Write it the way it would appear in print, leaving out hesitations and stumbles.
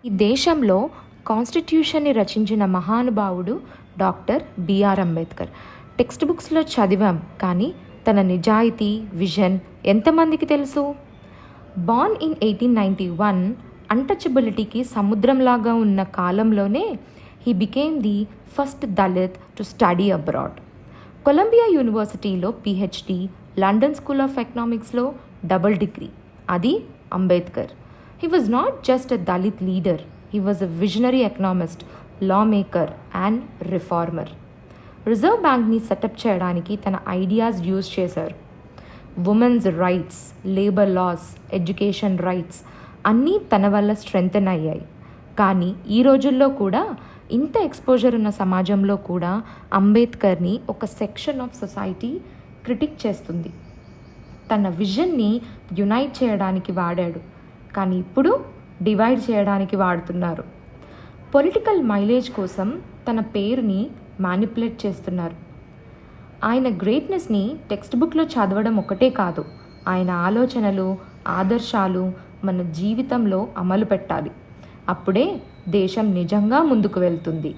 ఈ దేశంలో కాన్స్టిట్యూషన్ని రచించిన మహానుభావుడు డాక్టర్ బిఆర్ అంబేద్కర్. టెక్స్ట్ బుక్స్లో చదివాం, కానీ తన నిజాయితీ, విజన్ ఎంతమందికి తెలుసు? బార్న్ ఇన్ 1891, అన్టచబిలిటీకి సముద్రంలాగా ఉన్న కాలంలోనే he became the first Dalit to study abroad. Columbia యూనివర్సిటీలో పిహెచ్డి, లండన్ స్కూల్ ఆఫ్ ఎకనామిక్స్లో డబుల్ డిగ్రీ. అది Ambedkar. He was not just a Dalit leader, he was a visionary economist, lawmaker and reformer. Reserve బ్యాంక్ని setup చేయడానికి తన ideas use చేశారు. Women's rights, labour laws, education rights అన్నీ తన వల్ల strengthen అయ్యాయి. కానీ ఈ రోజుల్లో కూడా, ఇంత ఎక్స్పోజర్ ఉన్న సమాజంలో కూడా అంబేద్కర్ని ఒక సెక్షన్ ఆఫ్ సొసైటీ క్రిటిక్ చేస్తుంది. తన విజన్ని యునైట్ చేయడానికి వాడాడు, కానీ ఇప్పుడు డివైడ్ చేయడానికి వాడుతున్నారు. పొలిటికల్ మైలేజ్ కోసం తన పేరుని మ్యానిపులేట్ చేస్తున్నారు. ఆయన గ్రేట్నెస్ని టెక్స్ట్ బుక్లో చదవడం ఒకటే కాదు, ఆయన ఆలోచనలు, ఆదర్శాలు మన జీవితంలో అమలు పెట్టాలి. అప్పుడే దేశం నిజంగా ముందుకు వెళ్తుంది.